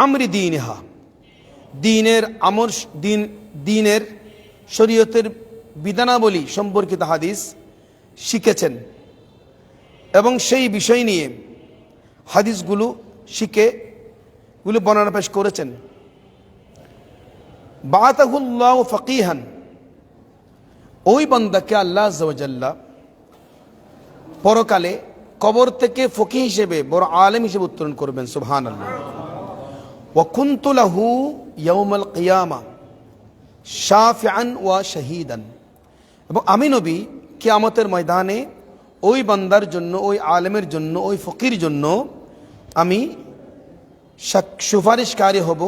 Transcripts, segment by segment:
আমরি দীনহা, দ্বীনের আমর, দ্বীনের শরীয়তের বিধানাবলী সম্পর্কিত হাদিস শিখেছেন এবং সেই বিষয় নিয়ে হাদিসগুলো শিখে বর্ণনা পেশ করেছেন। বাআতাহুল্লাহু ফাকিহান, ওই বান্দাকে আল্লাহ আযজা ওয়া জাল্লা পরকালে কবর থেকে ফকিহ হিসেবে, বড় আলেম হিসেবে উত্তরণ করবেন। সুবহানাল্লাহ। ওয়া কুনতু লাহু ইয়াউমাল কিয়ামা শাফিআন ওয়া শাহীদান, এবং আমি নবী কিয়ামতের ময়দানে ওই বান্দার জন্য, ওই আলেমের জন্য, ওই ফকির জন্য আমি সুপারিশকারী হব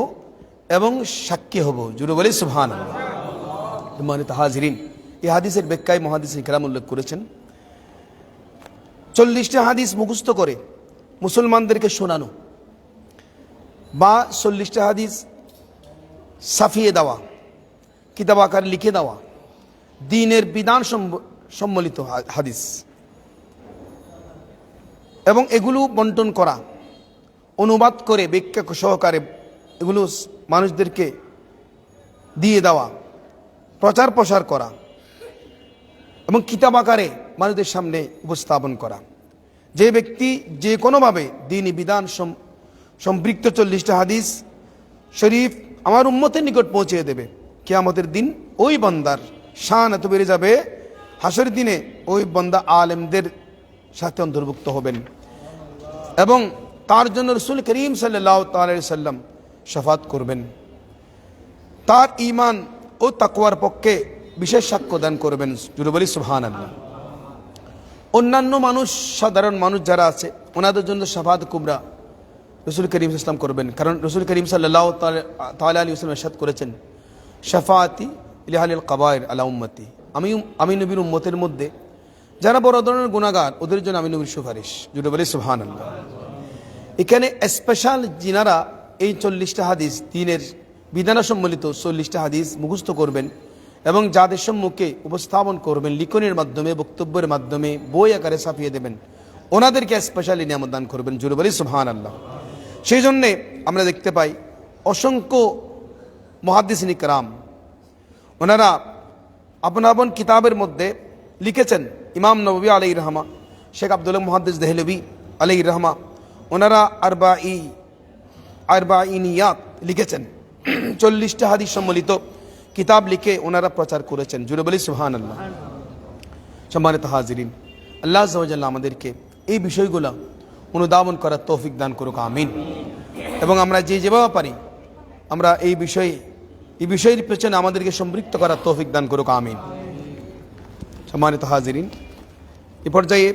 এবং সাক্ষী হব। জুড়ে বলি সুবহানাল্লাহ। সম্মানিত হাজিরিন, এই হাদিসের ব্যাখ্যায় মুহাদ্দিস ইকরাম উল্লেখ করেছেন 40টা হাদিস মুখস্থ করে মুসলমানদেরকে শোনানো বা 40টা হাদিস ছাপিয়ে দেওয়া, কিতাব আকারে লিখে দেওয়া, দ্বীনের বিধান সম্বলিত হাদিস, এবং এগুলো বন্টন করা, অনুবাদ করে ব্যাখ্যা সহকারে এগুলো মানুষদেরকে দিয়ে দেওয়া, প্রচার প্রসার করা এবং কিতাব আকারে মানুষদের সামনে উপস্থাপন করা। যে ব্যক্তি যে কোনোভাবে দ্বীনি বিধান সম্পৃক্ত 40টা হাদিস শরীফ আমার উম্মতের নিকট পৌঁছে দেবে, কিয়ামতের দিন ওই বান্দার শান এত বেড়ে যাবে, হাসরের দিনে ওই বান্দা আলেমদের সাথে অন্তর্ভুক্ত হবেন এবং তার জন্য রাসূল করিম সাল্লাল্লাহু তাআলা আলাইহি সাল্লাম শাফাত করবেন। তার ঈমান ও তাকওয়ার পক্ষে বিশেষ সাক্ষ্য দান করবেন। জুড়ে বলি সুবহানাল্লাহ। অন্যান্য মানুষ, সাধারণ মানুষ যারা আছে, ওনাদের জন্য শাফাত কুবরা রাসূল করিম সাল্লাল্লাহু আলাইহি ওয়াসাল্লাম করবেন। কারণ রাসূল করিম সাল্লাল্লাহু তাআলা আলাইহি ওয়াসাল্লাম ইরশাদ করেছেন, শাফাআতি লিআহলিল কাবায়ের আলা উম্মতি, আমি নবীর উম্মতের মধ্যে যারা বড় ধরনের গুনাহগার, ওদের জন্য আমি নবীর সুপারিশ। জুড়ে বলি সুবহানাল্লাহ। এখানে স্পেশাল যিনারা এই 40টা হাদিস, দ্বীনের বিধান সম্বলিত 40টা হাদিস মুখস্থ করবেন এবং যাদের সম্মুখে উপস্থাপন করবেন, লিখনের মাধ্যমে, বক্তব্যের মাধ্যমে, বই আকারে ছাপিয়ে দেবেন, ওনাদেরকে স্পেশালি নিয়ামত দান করবেন। জুড়ে বলি সুবহানাল্লাহ। সেই জন্যে আমরা দেখতে পাই অসংখ্য মুহাদ্দিসিন ইকরাম ওনারা আপন আপন কিতাবের মধ্যে লিখেছেন। ইমাম নববী আলাইহির রাহমা, শেখ আব্দুল্লাহ মুহাদ্দিস দেহলভী আলাইহির রাহমা, ওনারা আরবাইনিয়াত লিখেছেন। 40টা হাদিস সম্বলিত কিতাব লিখে ওনারা প্রচার করেছেন। জুড়ে বলি সুবহানাল্লাহ। সম্মানিত হাজিরিন, আল্লাহ আযজা ওয়া জাল্লা আমাদেরকে এই বিষয়গুলো অনুধাবন করার তৌফিক দান করুক, আমিন। এবং আমরা যেভাবে পারি আমরা এই বিষয়ের পেছনে আমাদেরকে সম্পৃক্ত করার তৌফিক দান করুক, আমিন। সম্মানিত হাজিরিন, এ পর্যায়ে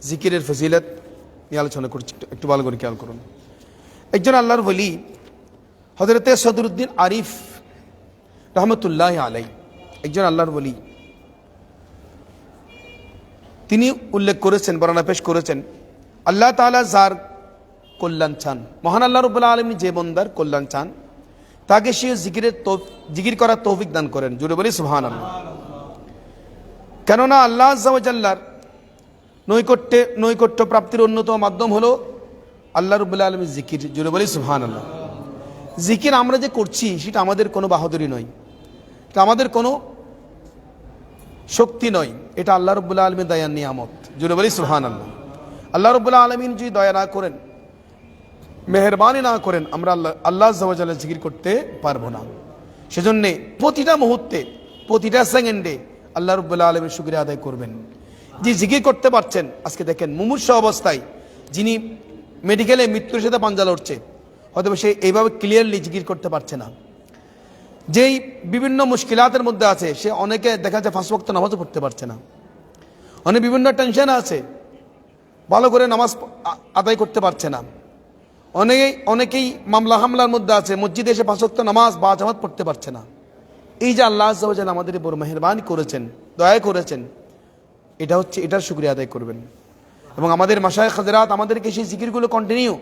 জিকিরের ফজিলত নিয়ে আলোচনা করছি, একটু ভালো করে খেয়াল করুন। একজন আল্লাহর ওলি হযরতে সদরুদ্দিন আরিফ রহমতুল্লাহ আলাই, একজন আল্লাহর ওলি, তিনি উল্লেখ করেছেন, বর্ণনা পেশ করেছেন, আল্লাহ তাআলা যার কল্যাণ চান, মহান আল্লাহ রাব্বুল আলামিন যে বান্দার কল্যাণ চান তাকে সে জিকির করার তৌফিক দান করেন। জুড়ে বলি সুবহানাল্লাহ। কেননা আল্লাহ আযজা ওয়া জাল্লার নৈকট্য প্রাপ্তির অন্যতম মাধ্যম হলো আল্লাহ রাব্বুল আলামিন জিকির। জুড়ে বলি সুবহানাল্লাহ। জিকির আমরা যে করছি সেটা আমাদের কোনো বাহাদুরি নয়, এটা আমাদের কোনো শক্তি নয়, এটা আল্লাহ রাব্বুল আলামিন দয়ার নিয়ামত। জুড়ে বলি সুবহানাল্লাহ। আল্লাহ রাব্বুল আলামিন যদি দয়া না করেন, মেহেরবানি না করেন, আমরা আল্লাহ আযজা ওয়া জাল্লা জিকির করতে পারবো না। সেজন্যে প্রতিটা মুহূর্তে, প্রতিটা সেকেন্ডে আল্লাহ রাব্বুল আলামিনের শুকরিয়া আদায় করবেন। যে জিকির করতে পারছেন, আজকে দেখেন মুমূর্ষু অবস্থায় যিনি মেডিকেলে মৃত্যুর সাথে পাঞ্জা লড়ছে, হয়তো সে এইভাবে ক্লিয়ারলি জিকির করতে পারছে না। যেই বিভিন্ন মুশকিলাতের মধ্যে আছে, সে অনেকে দেখা যায় 5 ওয়াক্ত নামাজও পড়তে পারছে না, অনেক বিভিন্ন টেনশন আছে, ভালো করে নামাজ আদায় করতে পারছে না, অনেকেই মামলা হামলার মধ্যে আছে, মসজিদে এসে 5 ওয়াক্ত নামাজ বা জামাত পড়তে পারছে না। এই যে আল্লাহ আযজা ওয়া জাল্লা আমাদের বড় মেহেরবানি করেছেন, দয়া করেছেন, এটার শুকরিয়া আদায় করবেন। এবং আমাদের মাশায়েখ হযরত আমাদেরকে সেই জিকিরগুলো কন্টিনিউ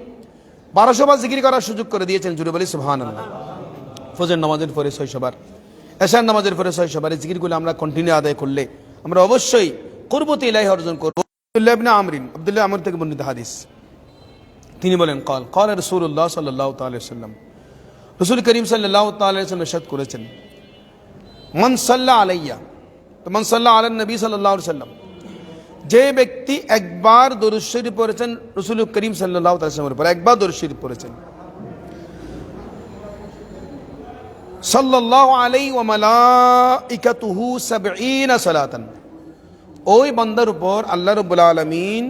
1200 বার জিকির করার সুযোগ করে দিয়েছেন। জুড়ে বলি সুবহানাল্লাহ। ফজর নামাজের পরে 600 বার, এশার নামাজের পরে 600 বার, এই জিকিরগুলো আমরা কন্টিনিউ আদায় করলে আমরা অবশ্যই কুরবতে ইলাহি অর্জন করব। আব্দুল্লাহ ইবনে আমর থেকে বর্ণিত হাদিস, তিনি বলেন কল কল রাসূলুল্লাহ সাল্লাল্লাহু তাআলা আলাইহি ওয়াসাল্লাম, রাসূল করিম সাল্লাল্লাহু তাআলা আলাইহি ওয়াসাল্লাম ইরশাদ করেছেন, মান সাল্লা আলাইয়া, তো মান সাল্লা আলান নবী সাল্লাল্লাহু আলাইহি ওয়াসাল্লাম, যে ব্যক্তি একবার দরুদ শরীফ পড়েছেন রাসূল করিম সাল্লাল্লাহু তাআলা আলাইহি ওয়াসাল্লামের উপর, একবার দরুদ শরীফ পড়েছেন, সাল্লাল্লাহু আলাইহি ওয়া মালাইকাতুহু 70 সালাতান, ওই বান্দার উপর আল্লাহ রাব্বুল আলামিন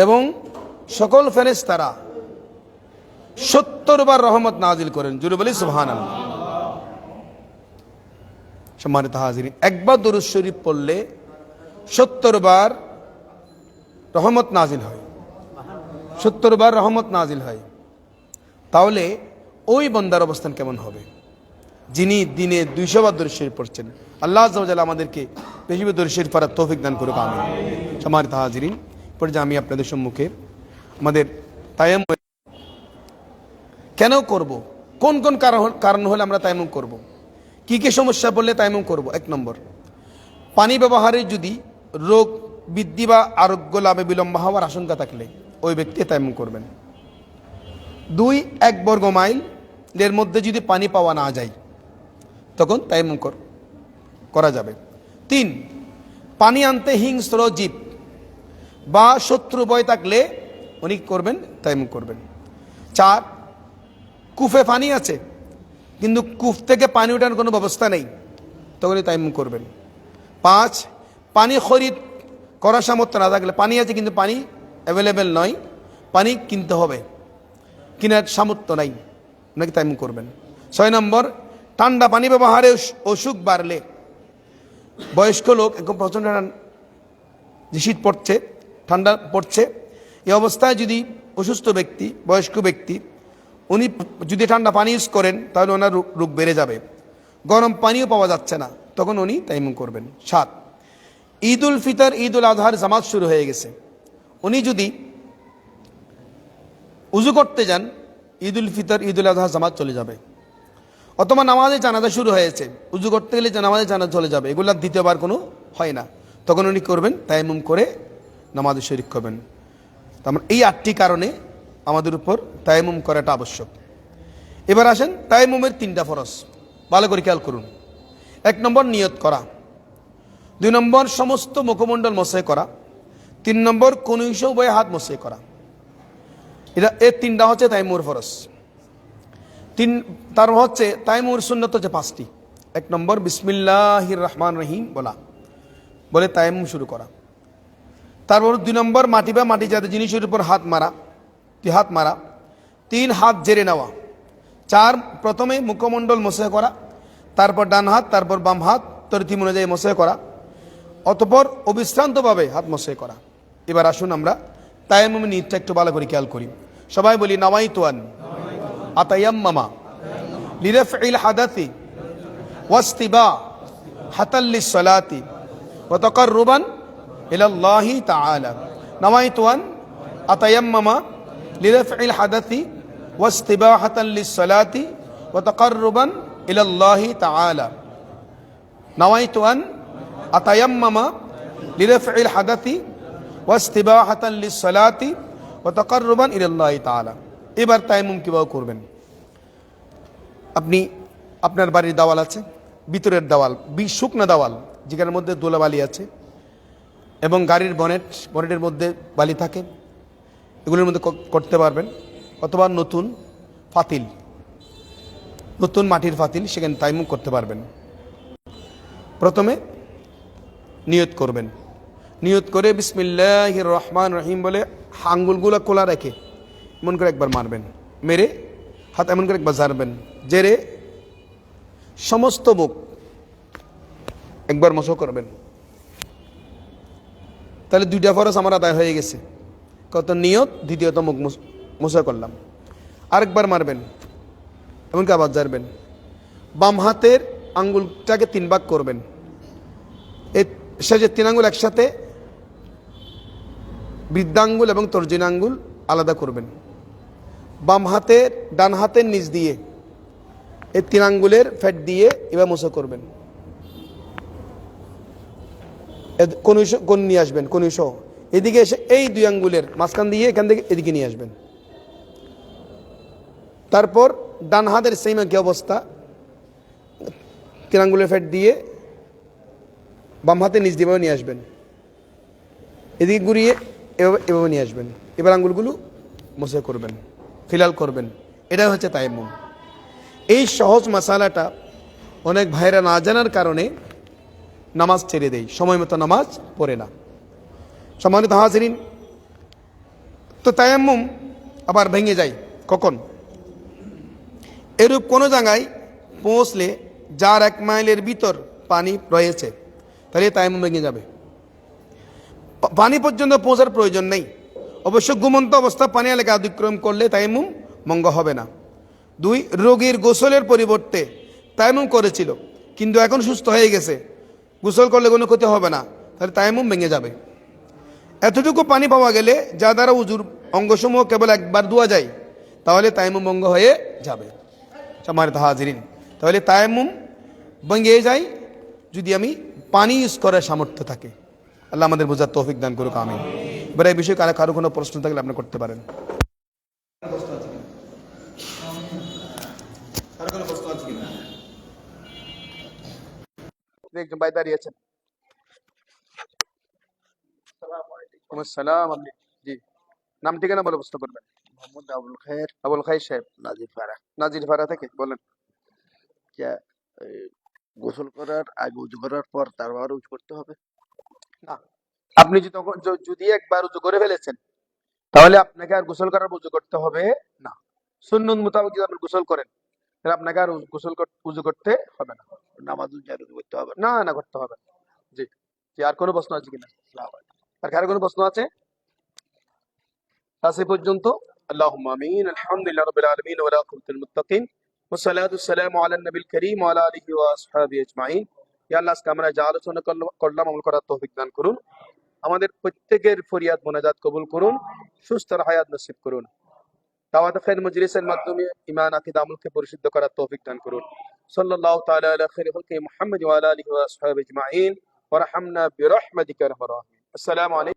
এবং সকল ফেরেশতারা 70 বার রহমত নাজিল করেন। জোরে বলি সুবহানাল্লাহ। সম্মানিত হাজিরিন, একবার দরুদ শরীফ পড়লে 70 বার রহমত নাজিল হয়, 70 বার রহমত নাজিল হয়। তাহলে ওই বান্দার অবস্থান কেমন হবে যিনি দিনে 200 বার দরুদ শরীফ পড়ছেন? আল্লাহ আযজা ওয়া জাল্লা আমাদেরকে বেশি বেশি দরুদ শরীফ পড়ার তৌফিক দান করুক, আমিন। সম্মানিত হাজিরিন, পরে আমি আপনাদের সম্মুখে আমাদের তায়াম্মুম কেন করব, কোন কোন কারণ হলে আমরা তায়াম্মুম করব, কি কি সমস্যা পড়লে তায়াম্মুম করব। 1 নম্বর, পানি ব্যবহারে যদি রোগ বৃদ্ধি বা আরোগ্য লাভে বিলম্ব হওয়ার আশঙ্কা থাকলে ওই ব্যক্তি তায়াম্মুম করবেন। 2, 1 বর্গ মাইলের মধ্যে যদি পানি পাওয়া না যায় তখন তায়াম্মুম করা যাবে। 3, পানি আনতে হিংস্র জীব বা শত্রু ভয় থাকলে উনি করবেন, তায়াম্মুম করবেন। 4, কূপে পানি আছে কিন্তু কূপ থেকে পানি ওঠার কোনো ব্যবস্থা নেই, তখনই তায়াম্মুম করবেন। 5, পানি খরিদ করার সামর্থ্য না থাকলে, পানি আছে কিন্তু পানি অ্যাভেলেবেল নয়, পানি কিনতে হবে, কেনার সামর্থ্য নাই, নাকি তায়াম্মুম করবেন। 6 নম্বর, ঠান্ডা পানি ব্যবহারে অসুখ বাড়লে, বয়স্ক লোক এখন প্রচণ্ড যে শীত পড়ছে, ঠান্ডা পড়ছে, এই অবস্থায় যদি অসুস্থ ব্যক্তি, বয়স্ক ব্যক্তি উনি যদি ঠান্ডা পানি ইউজ করেন তাহলে ওনার রোগ বেড়ে যাবে, গরম পানিও পাওয়া যাচ্ছে না, তখন উনি তায়াম্মুম করবেন। 7, ঈদ উল ফিতর, ঈদ উল আজহার জামাত শুরু হয়ে গেছে, উনি যদি উজু করতে যান ঈদ উল ফিতর, ঈদ উল আজহার জামাত চলে যাবে, অথবা নামাজে জানাজা শুরু হয়েছে, উজু করতে গেলে নামাজে জানাজা চলে যাবে, এগুলো দ্বিতীয়বার কোনো হয় না, তখন উনি করবেন তায়াম্মুম করে নামাজে শরীক করবেন। তার মানে এই 8টি কারণে আমাদের উপর তায়াম্মুম করাটা আবশ্যক। এবার আসেন তায়াম্মুমের 3টা ফরজ, ভালো করে খেয়াল করুন। 1 নম্বর, নিয়ত করা। 2 নম্বর, সমস্ত মুখমণ্ডল মসহ করা। 3 নম্বর, কনুইশ উভয় হাত মসহ করা। এই 3টা হচ্ছে তায়াম্মুমের ফরজ। তার হচ্ছে তায়াম্মুমের সুন্নত হচ্ছে 5টি। 1 নম্বর, বিসমিল্লাহির রহমানির রহিম বলে তায়াম্মুম শুরু করা। তারপর 2 নম্বর, মাটি বা মাটি জাতীয় জিনিসের উপর হাত মারা। 3, হাত জেরে নেওয়া। 4, প্রথমে মুখমণ্ডল মসহ করা, তারপর ডান হাত, তারপর বাম হাত তরতিব অনুযায়ী মসহ করা, অতঃপর অবিশ্রান্তভাবে হাত মসহ করা। এবার আসুন আমরা তায়াম্মুমের নিয়তটা একটু ভালো করে খেয়াল করি। সবাই বলি, নাওয়াইতু আন আতায়াম্মামা লিরাফইল হাদাথি ওয়াস্তিবাহাতাল লিসসালাতি ওয়া তাকাররুবান ইলাল্লাহি তাআলা। নাওয়াইতু আন আতায়াম্মামা লিরাফইল হাদাথি ওয়াস্তিবাহাতাল লিসসালাতি ওয়া তাকাররুবান ইলাল্লাহি তাআলা। নাওয়াইতু আন আতায়াম্মামা লিরাফইল হাদাথি ওয়াস্তিবাহাতাল লিসসালাতি ওয়া তাকাররুবান ইলাল্লাহি তাআলা। এবার তায়াম্মুম কিভাবে করবেন? আপনি আপনার বাড়ির দেওয়াল আছে, ভিতরের দেওয়াল, শুকনা দেওয়াল যেখানের মধ্যে ধুলাবালি আছে এবং গাড়ির বনেটের মধ্যে বালি থাকে, এগুলোর মধ্যে করতে পারবেন, অথবা নতুন মাটির ফাতিল, সেখানে তায়াম্মুম করতে পারবেন। প্রথমে নিয়ত করবেন, নিয়ত করে বিসমিল্লাহির রহমানির রহিম বলে আঙ্গুলগুলো খোলা রেখে এমন করে একবার মারবেন, মেরে হাত এমন করে একবার ঝাড়বেন, জেরে সমস্ত মুখ একবার মসহ করবেন। তাহলে 2টা ফরজ আমার আদায় হয়ে গেছে। কত নিয়ত, দ্বিতীয়ত মুখ মসহ করলাম। আরেকবার মারবেন, এমনকি আবার ঝাড়বেন। বাম হাতের আঙ্গুলটাকে 3 ভাগ করবেন, এই শেষে 3 আঙ্গুল একসাথে, বৃদ্ধাঙ্গুল এবং তর্জনী আঙ্গুল আলাদা করবেন। ডান হাতের নিচ দিয়ে এই 3 আঙ্গুলের ফ্যাট দিয়ে এবার মসহ করবেন। কোন নিয়ে আসবেন, কনুই সহ এদিকে এসে এই 2 আঙ্গুলের মাঝখান দিয়ে এখান থেকে এদিকে নিয়ে আসবেন। তারপর ডান হাতের সেম একই অবস্থা, 3 আঙ্গুলের ফেট দিয়ে বাম হাতে নিচ দিয়ে নিয়ে আসবেন, এদিকে ঘুরিয়ে এভাবে নিয়ে আসবেন। এবার আঙ্গুলগুলো মুছে করবেন, ফিলাল করবেন। এটা হচ্ছে তায়াম্মুম। এই সহজ মাসালাটা অনেক ভাইরা না জানার কারণে নামাজ ছেড়ে দেয়, সময় মতো নামাজ পড়ে না। সম্মানিত হাজিরিন, তো তায়াম্মুম আবার ভেঙে যায় কখন? এরূপ কোনো জায়গায় পৌঁছলে যার 1 মাইলের ভিতর পানি রয়েছে, তাহলে তায়াম্মুম ভেঙে যাবে। পানি পর্যন্ত পৌঁছার প্রয়োজন নেই। অবশ্য ঘুমন্ত অবস্থা পানি এলাকা অতিক্রম করলে তায়াম্মুম ভঙ্গ হবে না। 2, রোগীর গোসলের পরিবর্তে তায়াম্মুম করেছিল কিন্তু এখন সুস্থ হয়ে গেছে, গোসল করলে কোনো ক্ষতি হবে না, তাহলে তায়াম্মুম ভেঙে যাবে। এতটুকু পানি পাওয়া গেলে যা দ্বারা উজুর অঙ্গসমূহ কেবল একবার ধোয়া যায়, তাহলে তায়াম্মুম ভঙ্গ হয়ে যাবে। সম্মানিত হাজিরিন, তাহলে তায়াম্মুম ভেঙে যায় যদি আমি পানি ইউজ করার সামর্থ্য থাকে। আল্লাহ আমাদের বোঝার তৌফিক দান করুক, আমিন। এবার এই বিষয়ে কারো কোনো প্রশ্ন থাকলে আপনি করতে পারেন। একজন ভাই দাঁড়িয়ে আছেন। আসসালাম, আপনি জি নাম ঠিকানা বলে প্রশ্ন করবেন। মোহাম্মদ আবুল খায়ের, আবুল খাই সাহেব, নাজিরপাড়া। নাজিরপাড়া থেকে বলেন। যা গোসল করার আগে উজু করার পর তারপর উজু করতে হবে? না, আপনি যদি তখন যদি একবার উজু করে ফেলেছেন, তাহলে আপনাকে আর গোসল করার উজু করতে হবে না। সুন্নত মোতাবেক যদি আপনি গোসল করেন, তাহলে আপনাকে আর উজু করতে হবে না। নামাজ উজু করতে হবে না? না না, করতে হবে না। জি জি, আর কোনো প্রশ্ন আছে কিনা? আর কারো কোনো প্রশ্ন আছে? আজ এই পর্যন্ত। আল্লাহুম্মা আমিন। আলহামদুলিল্লাহি রাব্বিল আলামিন ওয়া আকিবাতুল মুত্তাকিন ওয়া সালাতু ওয়াসসালামু আলান নবিল কারীম ওয়া আলা আলিহি ওয়া আসহাবিহি আজমাইন। ইয়া আল্লাহ, আজকে আমরা যা আলোচনা করলাম আমল করার তৌফিক দান করুন। আমাদের প্রত্যেকের ফরিয়াদ মোনাজাত কবুল করুন, সুস্থ হায়াত নসিব করুন। দাওয়াত খায়র মজলিসের মাধ্যমে ঈমান আকীদা আমলকে পরিশুদ্ধ করার তৌফিক দান করুন। সাল্লাল্লাহু তাআলা আলা খায়রি খালকি মুহাম্মদ ওয়া আলা আলিহি ওয়া আসহাবিহি আজমাইন ওয়া রাহমনা বিরহমাতিকা ইয়া আরহামার রাহিমিন। আসসালামু আলাইকুম।